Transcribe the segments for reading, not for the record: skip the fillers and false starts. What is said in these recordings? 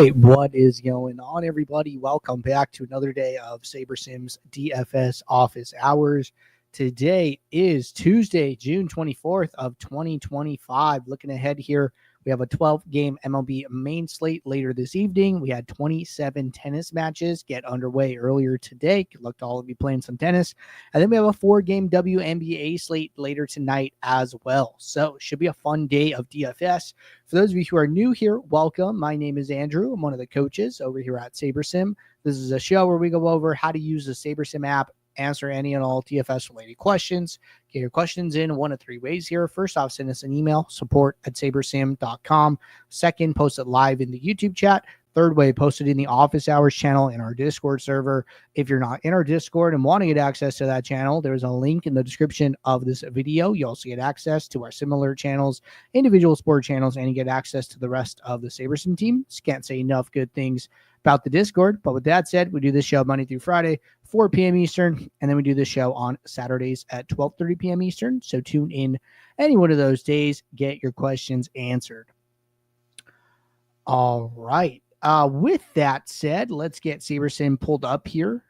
right, what is going on, everybody? Welcome back to another day of SaberSim's DFS office hours. Today is Tuesday, June 24th of 2025. Looking ahead here, we have a 12-game MLB main slate later this evening. We had 27 tennis matches get underway earlier today. Good luck to all of you playing some tennis. And then we have a 4-game WNBA slate later tonight as well. So it should be a fun day of DFS. For those of you who are new here, welcome. My name is Andrew. I'm one of the coaches over here at SaberSim. This is a show where we go over how to use the SaberSim app, answer any and all DFS-related questions. Get your questions in one of three ways here. First off, send us an email, support@sabersim.com. Second, post it live in the YouTube chat. Third way, post it in the office hours channel in our Discord server. If you're not in our Discord and want to get access to that channel, there's a link in the description of this video. You also get access to our similar channels, individual sport channels, and you get access to the rest of the SaberSim team. Just can't say enough good things about the Discord. But with that said, we do this show Monday through Friday, 4 p.m. Eastern, and then we do this show on Saturdays at 12:30 p.m. Eastern. So tune in any one of those days, get your questions answered. All right. With that said, let's get SaberSim pulled up here.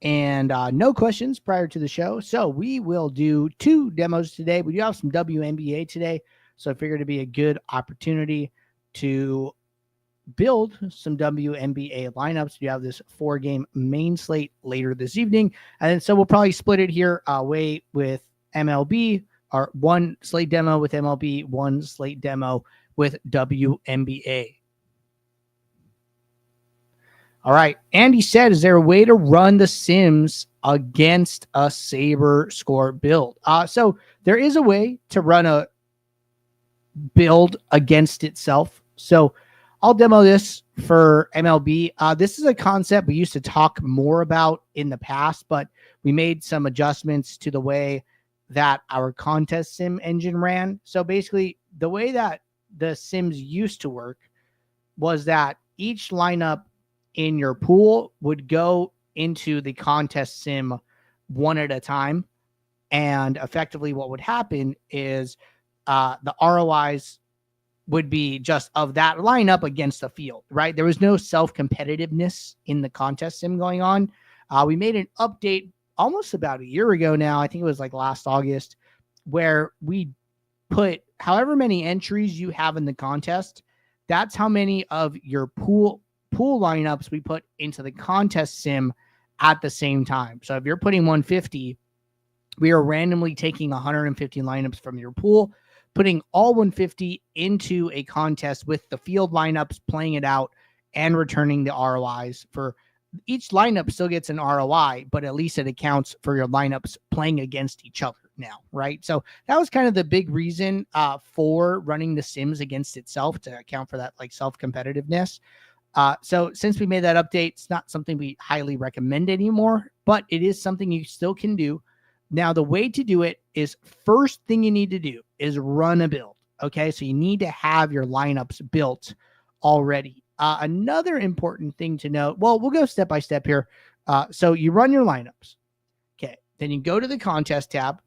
And no questions prior to the show. So we will do 2 demos today. We do have some WNBA today. So I figured it'd be a good opportunity to build some WNBA lineups. You have this 4-game main slate later this evening. And so we'll probably split it here way with MLB, or 1 slate demo with MLB, 1 slate demo with WNBA. All right. Andy said, is there a way to run the Sims against a SaberScore build? So there is a way to run a build against itself. So I'll demo this for MLB. This is a concept we used to talk more about in the past, but we made some adjustments to the way that our contest sim engine ran. So basically, the way that the Sims used to work was that each lineup in your pool would go into the contest sim one at a time. And effectively what would happen is the ROIs would be just of that lineup against the field, right? There was no self-competitiveness in the contest sim going on. We made an update almost about a year ago now. I think it was like last August, where we put however many entries you have in the contest, that's how many of your pool lineups we put into the contest sim at the same time. So if you're putting 150, we are randomly taking 150 lineups from your pool, putting all 150 into a contest with the field lineups, playing it out, and returning the ROIs. For each lineup still gets an ROI, but at least it accounts for your lineups playing against each other now, right? So that was kind of the big reason for running the Sims against itself, to account for that like self-competitiveness. So since we made that update, it's not something we highly recommend anymore, but it is something you still can do. Now, the way to do it is, first thing you need to do is run a build. Okay, so you need to have your lineups built already. Another important thing to note, well, we'll go step by step here. So you run your lineups. Okay, then you go to the contest tab.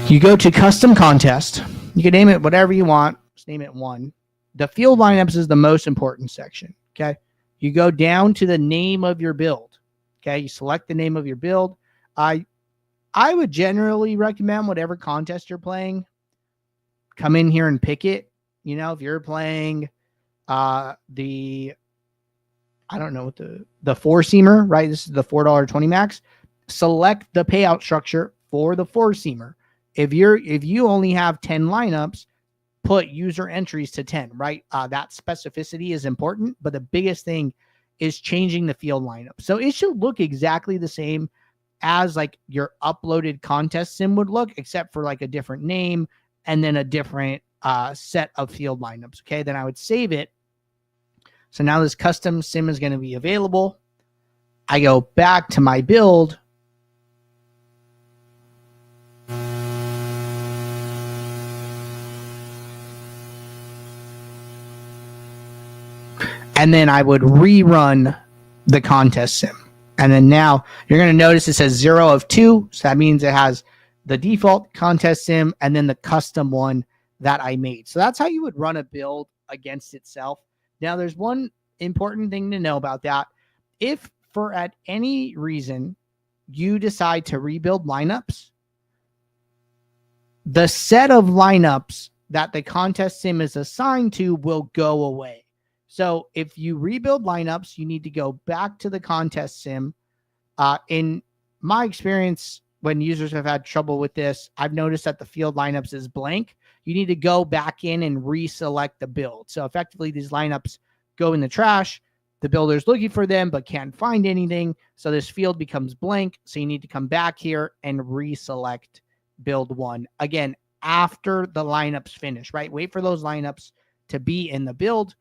You go to custom contest. You can name it whatever you want. Just name it 1. The field lineups is the most important section. Okay, you go down to the name of your build. Okay, you select the name of your build. I would generally recommend whatever contest you're playing, come in here and pick it. You know, if you're playing I don't know what the 4-seamer, right? This is the $4.20 max. Select the payout structure for the 4-seamer. If you only have 10 lineups, put user entries to 10, right? That specificity is important, but the biggest thing is changing the field lineup. So it should look exactly the same as like your uploaded contest sim would look, except for like a different name and then a different set of field lineups. Okay, then I would save it. So now this custom sim is going to be available. I go back to my build. And then I would rerun the contest sim. And then now you're going to notice it says 0 of 2. So that means it has the default contest sim and then the custom one that I made. So that's how you would run a build against itself. Now, there's one important thing to know about that. If for at any reason you decide to rebuild lineups, the set of lineups that the contest sim is assigned to will go away. So if you rebuild lineups, you need to go back to the contest sim. In my experience, when users have had trouble with this, I've noticed that the field lineups is blank. You need to go back in and reselect the build. So effectively, these lineups go in the trash. The builder's looking for them, but can't find anything. So this field becomes blank. So you need to come back here and reselect build one. Again, after the lineups finish, right? Wait for those lineups to be in the build.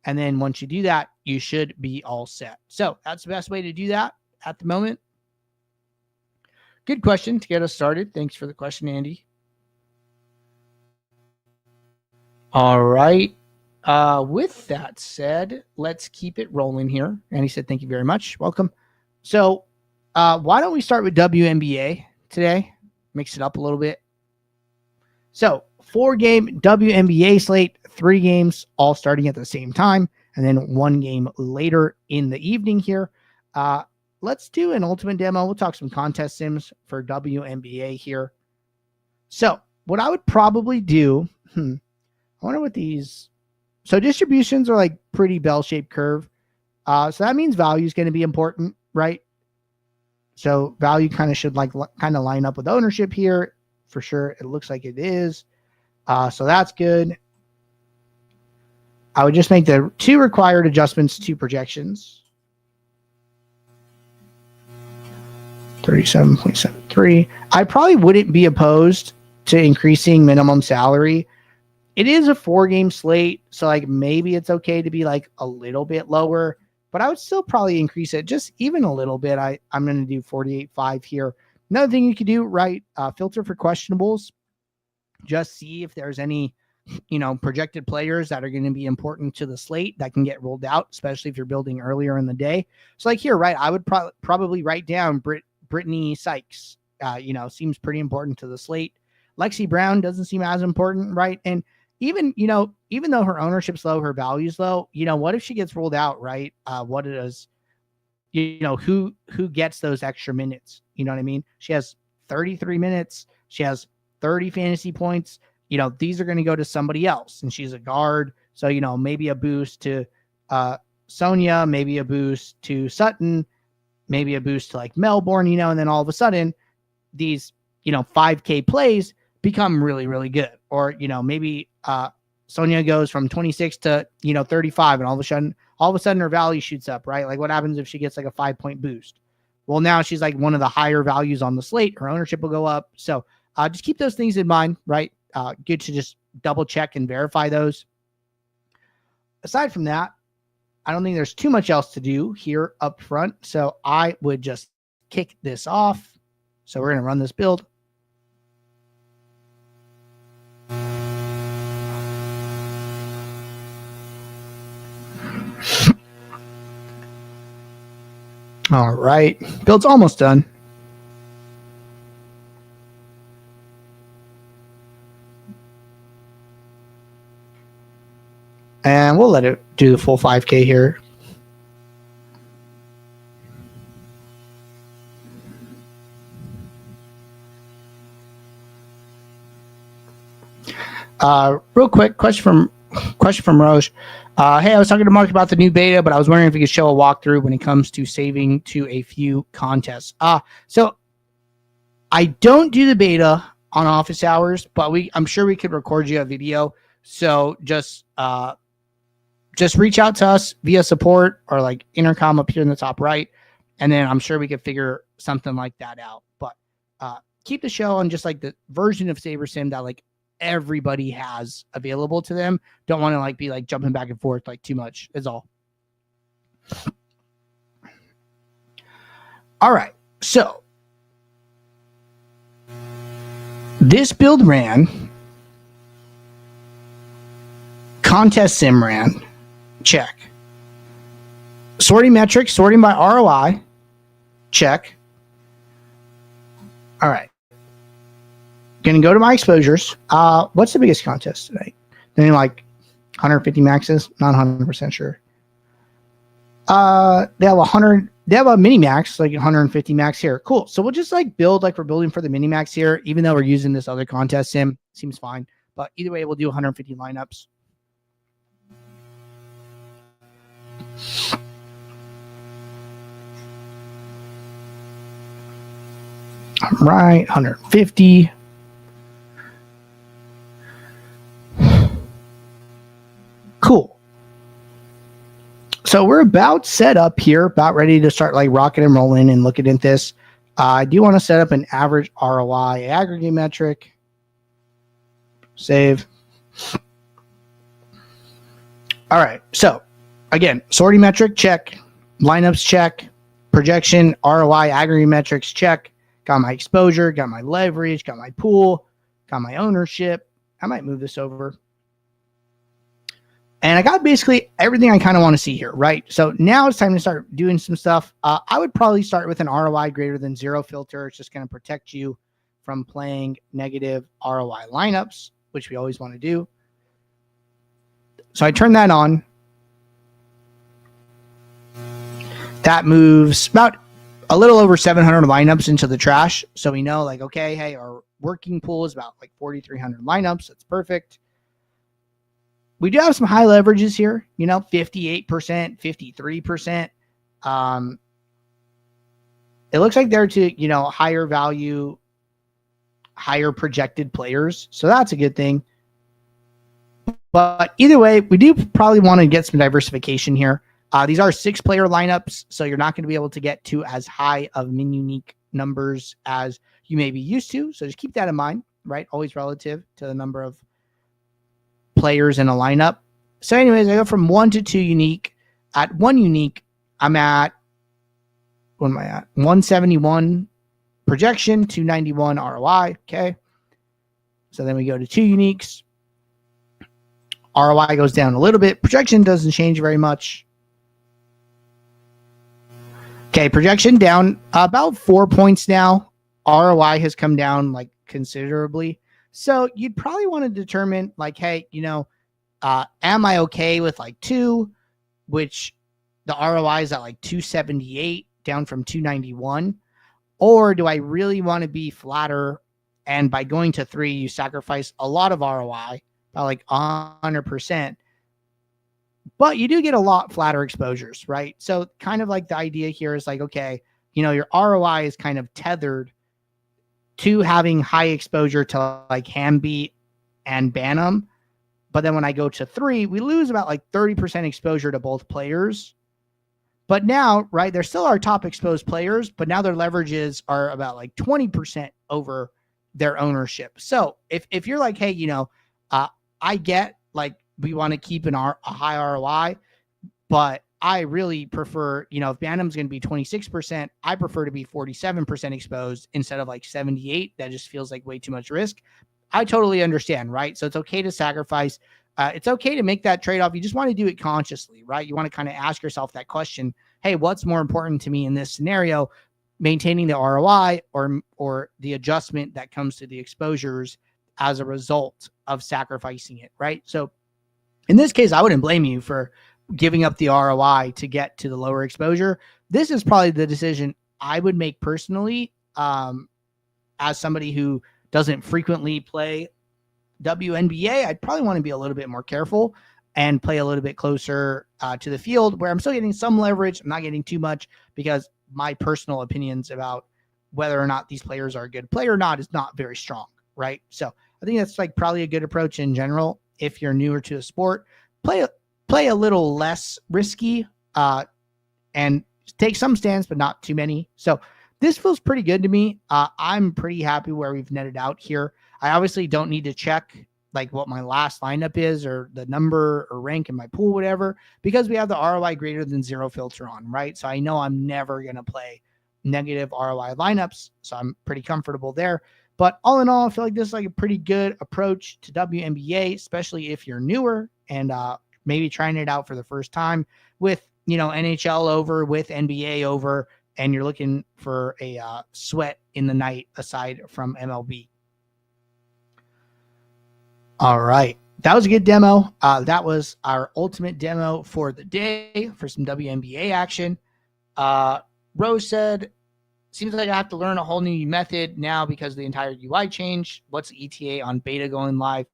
And then once you do that, you should be all set. So that's the best way to do that at the moment. Good question to get us started. Thanks for the question, Andy. All right. With that said, let's keep it rolling here. Andy said, thank you very much. Welcome. So why don't we start with WNBA today? Mix it up a little bit. So 4-game WNBA slate, 3 games all starting at the same time, and then 1 game later in the evening here. Let's do an ultimate demo. We'll talk some contest sims for WNBA here. So what I would probably do, I wonder what these, so distributions are like pretty bell-shaped curve. So that means value is going to be important, right? So value kind of should kind of line up with ownership here. For sure, it looks like it is. So that's good. I would just make the 2 required adjustments to projections. 37.73. I probably wouldn't be opposed to increasing minimum salary. It is a 4-game slate, so like maybe it's okay to be like a little bit lower, but I would still probably increase it just even a little bit. I'm going to do 48.5 here. Another thing you could do, right? Filter for questionables. Just see if there's any, projected players that are going to be important to the slate that can get rolled out, especially if you're building earlier in the day. So like here, right? I would probably write down Brittany Sykes. Seems pretty important to the slate. Lexi Brown doesn't seem as important, right? And even though her ownership's low, her value's low, what if she gets rolled out, right? What it is, who gets those extra minutes? You know what I mean? She has 33 minutes. She has 30 fantasy points. These are going to go to somebody else, and she's a guard. So, maybe a boost to Sonia, maybe a boost to Sutton, maybe a boost to like Melbourne, and then all of a sudden these, 5K plays become really, really good. Or, maybe Sonia goes from 26 to, 35, and all of a sudden her value shoots up, right? Like what happens if she gets like a 5-point boost? Well, now she's like one of the higher values on the slate. Her ownership will go up. So just keep those things in mind, right? Good to just double check and verify those. Aside from that, I don't think there's too much else to do here up front. So I would just kick this off. So we're going to run this build. All right. Build's almost done. And we'll let it do the full 5K here. Real quick, question from Roche. Hey, I was talking to Mark about the new beta, but I was wondering if you could show a walkthrough when it comes to saving to a few contests. So I don't do the beta on office hours, but I'm sure we could record you a video. So just reach out to us via support or like intercom up here in the top right, and then I'm sure we could figure something like that out. But keep the show on just like the version of SaberSim that like everybody has available to them. Don't want to like be like jumping back and forth like too much is all. All right. So this build ran, contest sim ran, check. Sorting metrics, sorting by ROI, check. All right. Going to go to my exposures. What's the biggest contest today? Then like 150 maxes, not 100% sure. They have 100. They have a mini max, like 150 max here. Cool. So we'll just like build like we're building for the mini max here, even though we're using this other contest sim. Seems fine. But either way, we'll do 150 lineups. All right, 150. Cool. So we're about set up here, about ready to start like rocking and rolling and looking at this. I do want to set up an average ROI aggregate metric. Save. All right. So again, sorting metric, check. Lineups, check. Projection, ROI, aggregate metrics, check. Got my exposure, got my leverage, got my pool, got my ownership. I might move this over. And I got basically everything I kind of want to see here, right? So now it's time to start doing some stuff. I would probably start with an ROI greater than 0 filter. It's just going to protect you from playing negative ROI lineups, which we always want to do. So I turn that on. That moves about a little over 700 lineups into the trash. So we know like, okay, hey, our working pool is about like 4,300 lineups. That's perfect. We do have some high leverages here, 58%, 53%. It looks like they're to, higher value, higher projected players. So that's a good thing. But either way, we do probably want to get some diversification here. These are 6-player lineups, so you're not going to be able to get to as high of min unique numbers as you may be used to. So just keep that in mind, right? Always relative to the number of players in a lineup. So anyways, I go from 1 to 2 unique. At 1 unique, I'm at, what am I at? 171 projection, 291 ROI. Okay. So then we go to 2 uniques. ROI goes down a little bit. Projection doesn't change very much. Okay, projection down about 4 points now. ROI has come down like considerably. So you'd probably want to determine like, hey, am I okay with like 2, which the ROI is at like 278 down from 291? Or do I really want to be flatter? And by going to 3, you sacrifice a lot of ROI by like 100%. But you do get a lot flatter exposures, right? So kind of like the idea here is like, okay, your ROI is kind of tethered to having high exposure to like Hamby and Bantam. But then when I go to 3, we lose about like 30% exposure to both players. But now, right, they're still our top exposed players, but now their leverages are about like 20% over their ownership. So if you're like, hey, I get like we want to keep a high ROI, but I really prefer, if Bantam's going to be 26%, I prefer to be 47% exposed instead of like 78. That just feels like way too much risk. I totally understand, right? So it's okay to sacrifice. It's okay to make that trade-off. You just want to do it consciously, right? You want to kind of ask yourself that question. Hey, what's more important to me in this scenario? Maintaining the ROI or the adjustment that comes to the exposures as a result of sacrificing it, right? So in this case, I wouldn't blame you for giving up the ROI to get to the lower exposure. This is probably the decision I would make personally, as somebody who doesn't frequently play WNBA. I'd probably want to be a little bit more careful and play a little bit closer to the field where I'm still getting some leverage. I'm not getting too much because my personal opinions about whether or not these players are a good player or not is not very strong, right? So I think that's like probably a good approach in general. If you're newer to the sport, play a little less risky and take some stands, but not too many. So this feels pretty good to me. I'm pretty happy where we've netted out here. I obviously don't need to check like what my last lineup is or the number or rank in my pool, whatever, because we have the ROI greater than 0 filter on, right? So I know I'm never going to play negative ROI lineups. So I'm pretty comfortable there. But all in all, I feel like this is like a pretty good approach to WNBA, especially if you're newer and maybe trying it out for the first time with, NHL over, with NBA over, and you're looking for a sweat in the night aside from MLB. All right. that was a good demo. That was our ultimate demo for the day for some WNBA action. Rose said, seems like I have to learn a whole new method now because the entire UI changed. What's the ETA on beta going live?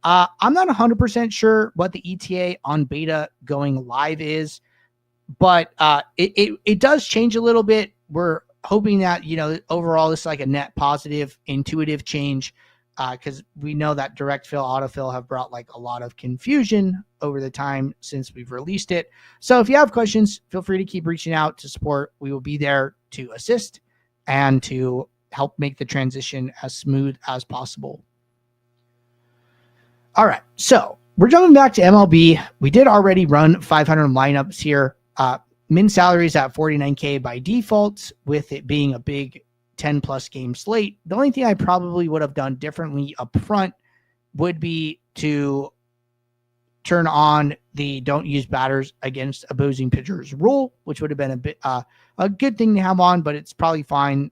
I'm not 100% sure what the ETA on beta going live is, but it does change a little bit. We're hoping that, overall this is like a net positive, intuitive change, because we know that direct fill, autofill have brought like a lot of confusion over the time since we've released it. So if you have questions, feel free to keep reaching out to support. We will be there to assist and to help make the transition as smooth as possible. All right, so we're jumping back to MLB. We did already run 500 lineups here. Min salaries at 49K by default, with it being a big 10 plus game slate. The only thing I probably would have done differently up front would be to turn on the don't use batters against opposing pitchers rule, which would have been a bit a good thing to have on, but it's probably fine.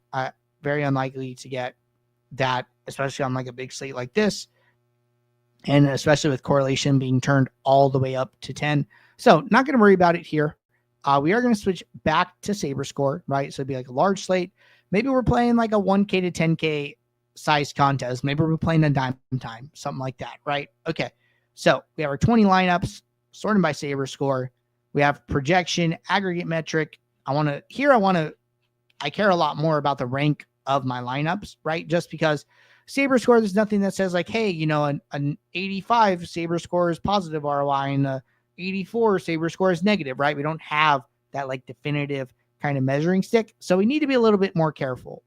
Very unlikely to get that, especially on like a big slate like this, and especially with correlation being turned all the way up to 10. So not going to worry about it here. We are going to switch back to SaberScore, right? So it'd be like a large slate. Maybe we're playing like a 1K to 10K size contest. Maybe we're playing a dime time, something like that, right? Okay. So we have our 20 lineups sorted by SaberScore. We have projection, aggregate metric. I care a lot more about the rank of my lineups, right? Just because SaberScore, there's nothing that says like, hey, an 85 SaberScore is positive ROI and a 84 SaberScore is negative, right? We don't have that like definitive kind of measuring stick. So we need to be a little bit more careful.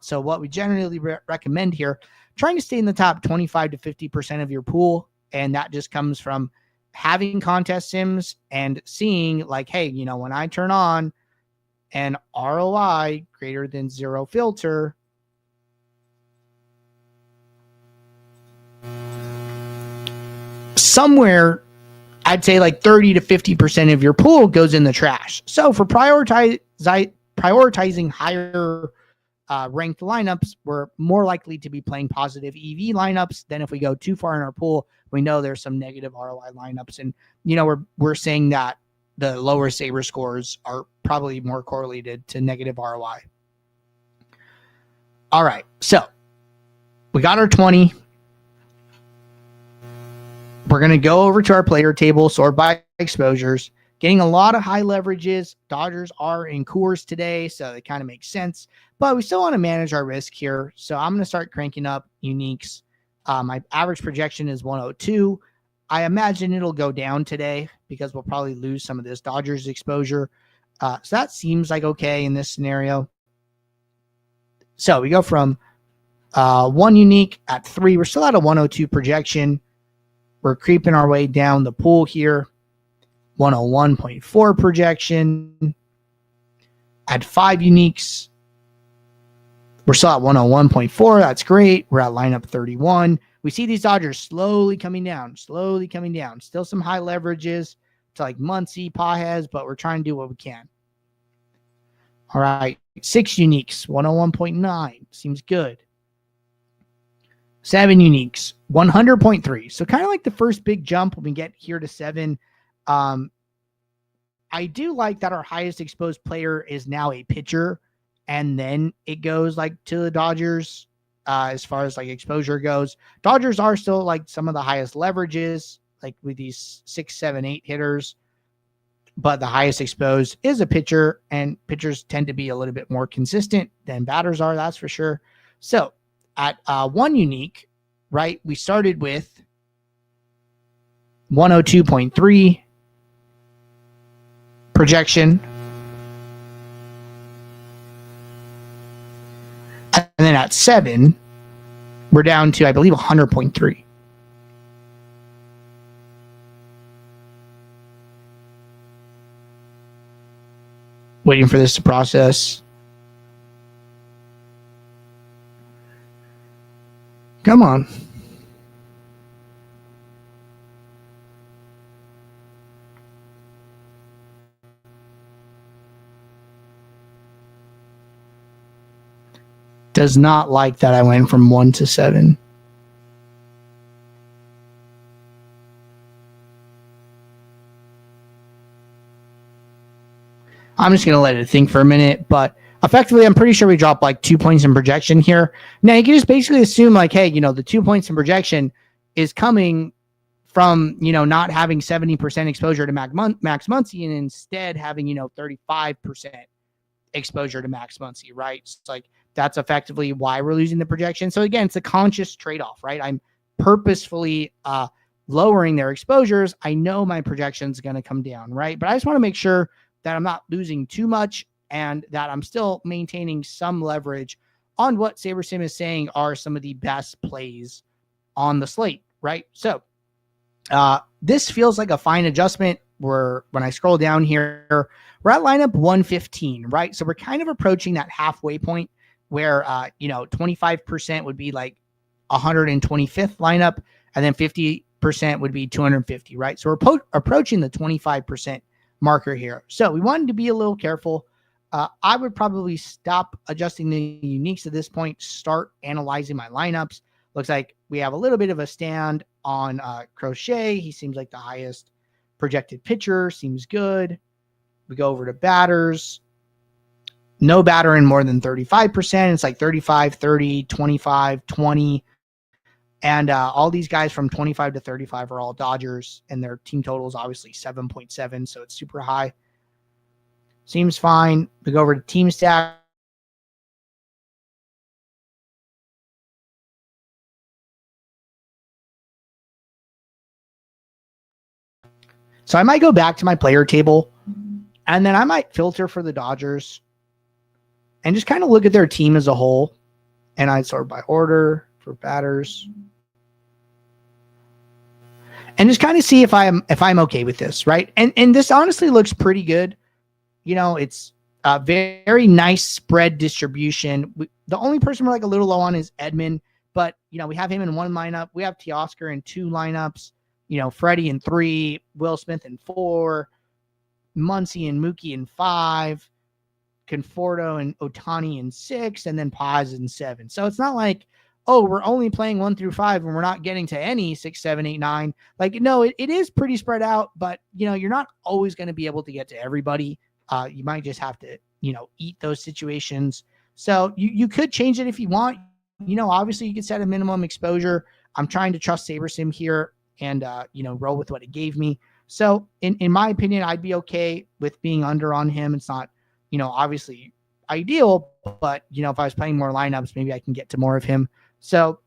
So what we generally recommend here, trying to stay in the top 25 to 50% of your pool. And that just comes from having contest sims and seeing like, hey, when I turn on an ROI greater than 0 filter, somewhere I'd say like 30 to 50% of your pool goes in the trash. So for prioritizing higher ranked lineups, we're more likely to be playing positive EV lineups than if we go too far in our pool. We know there's some negative ROI lineups, and we're saying that the lower Saber scores are probably more correlated to negative ROI. All right, so we got our 20. We're going to go over to our player table, sort by exposures, getting a lot of high leverages. Dodgers are in Coors today, so it kind of makes sense. But we still want to manage our risk here. So I'm going to start cranking up uniques. My average projection is 102. I imagine it'll go down today because we'll probably lose some of this Dodgers exposure. So that seems like okay in this scenario. So we go from one unique at 3. We're still at a 102 projection. We're creeping our way down the pool here. 101.4 projection. At 5 uniques. We're still at 101.4. That's great. We're at lineup 31. We see these Dodgers slowly coming down. Still some high leverages to like Muncy, Pajes, but we're trying to do what we can. All right. 6 uniques. 101.9. Seems good. 7 uniques, 100.3. So kind of like the first big jump when we get here to 7. I do like that our highest exposed player is now a pitcher, and then it goes like to the Dodgers as far as like exposure goes. Dodgers are still like some of the highest leverages, like with these 6, 7, 8 hitters, but the highest exposed is a pitcher, and pitchers tend to be a little bit more consistent than batters are, that's for sure. So at 1 unique, right, we started with 102.3 projection. And then at 7, we're down to, I believe, 100.3. Waiting for this to process. Come on. Does not like that I went from 1 to 7. I'm just going to let it think for a minute, but effectively, I'm pretty sure we dropped like 2 points in projection here. Now, you can just basically assume like, hey, the 2 points in projection is coming from, not having 70% exposure to Max Muncy and instead having, 35% exposure to Max Muncy, right? It's like that's effectively why we're losing the projection. So again, it's a conscious trade-off, right? I'm purposefully lowering their exposures. I know my projection is going to come down, right? But I just want to make sure that I'm not losing too much and that I'm still maintaining some leverage on what SaberSim is saying are some of the best plays on the slate, right? So this feels like a fine adjustment. When I scroll down here, we're at lineup 115, right? So we're kind of approaching that halfway point where 25% would be like 125th lineup, and then 50% would be 250, right? So we're approaching the 25% marker here. So we wanted to be a little careful. I would probably stop adjusting the uniques at this point, start analyzing my lineups. Looks like we have a little bit of a stand on Crochet. He seems like the highest projected pitcher. Seems good. We go over to batters. No batter in more than 35%. It's like 35, 30, 25, 20. And all these guys from 25 to 35 are all Dodgers, and their team total is obviously 7.7, so it's super high. Seems fine. We go over to team stack. So I might go back to my player table, and then I might filter for the Dodgers and just kind of look at their team as a whole. And I'd sort by order for batters. And just kind of see if I'm okay with this, right? And this honestly looks pretty good. It's a very nice spread distribution. The only person we're like a little low on is Edman, but we have him in one lineup. We have Teoscar in two lineups. Freddie in 3, Will Smith in 4, Muncy and Mookie in 5, Conforto and Ohtani in 6, and then Paz in 7. So it's not like, oh, we're only playing 1 through 5 and we're not getting to any 6, 7, 8, 9. Like, no, it is pretty spread out, but you're not always going to be able to get to everybody. You might just have to, eat those situations. So you could change it if you want. Obviously you could set a minimum exposure. I'm trying to trust SaberSim here and, roll with what it gave me. So in my opinion, I'd be okay with being under on him. It's not, obviously ideal, but, if I was playing more lineups, maybe I can get to more of him. So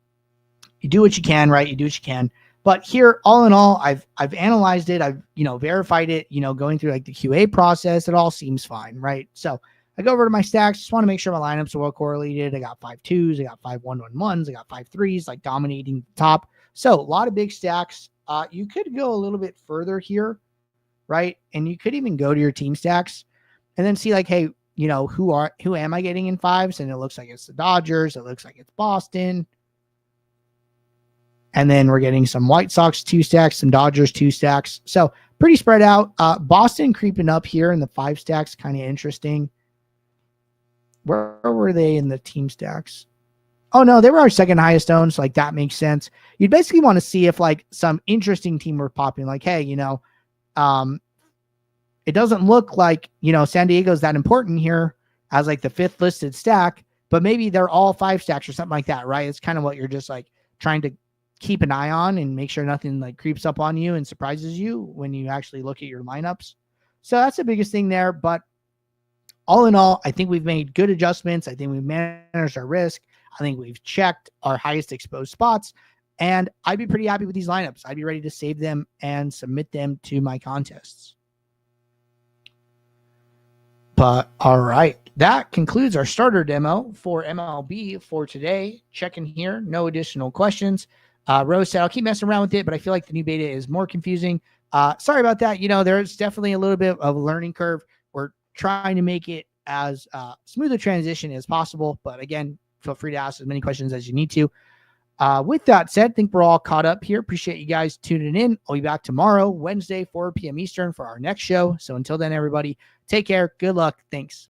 you do what you can, right? You do what you can. But here, all in all, I've analyzed it. I've, verified it, going through like the QA process. It all seems fine, right? So I go over to my stacks. Just want to make sure my lineups are well correlated. I got 5 2s. I got 5 1-1-1s. I got 5 3s, like dominating the top. So a lot of big stacks. You could go a little bit further here, right? And you could even go to your team stacks and then see like, hey, who am I getting in 5s? And it looks like it's the Dodgers. It looks like it's Boston. And then we're getting some White Sox 2 stacks, some Dodgers 2 stacks. So pretty spread out. Boston creeping up here in the 5 stacks, kind of interesting. Where were they in the team stacks? Oh, no, they were our second highest owned. So like that makes sense. You'd basically want to see if like some interesting team were popping, like, hey, it doesn't look like, San Diego's that important here as like the 5th listed stack, but maybe they're all 5 stacks or something like that, right? It's kind of what you're just like trying to keep an eye on and make sure nothing like creeps up on you and surprises you when you actually look at your lineups. So that's the biggest thing there. But all in all, I think we've made good adjustments. I think we've managed our risk. I think we've checked our highest exposed spots, and I'd be pretty happy with these lineups. I'd be ready to save them and submit them to my contests. But all right, that concludes our starter demo for MLB for today. Checking here, no additional questions. Rose said, I'll keep messing around with it, but I feel like the new beta is more confusing. Sorry about that. There's definitely a little bit of a learning curve. We're trying to make it as smooth a transition as possible. But again, feel free to ask as many questions as you need to. With that said, I think we're all caught up here. Appreciate you guys tuning in. I'll be back tomorrow, Wednesday, 4 p.m. Eastern for our next show. So until then, everybody, take care. Good luck. Thanks.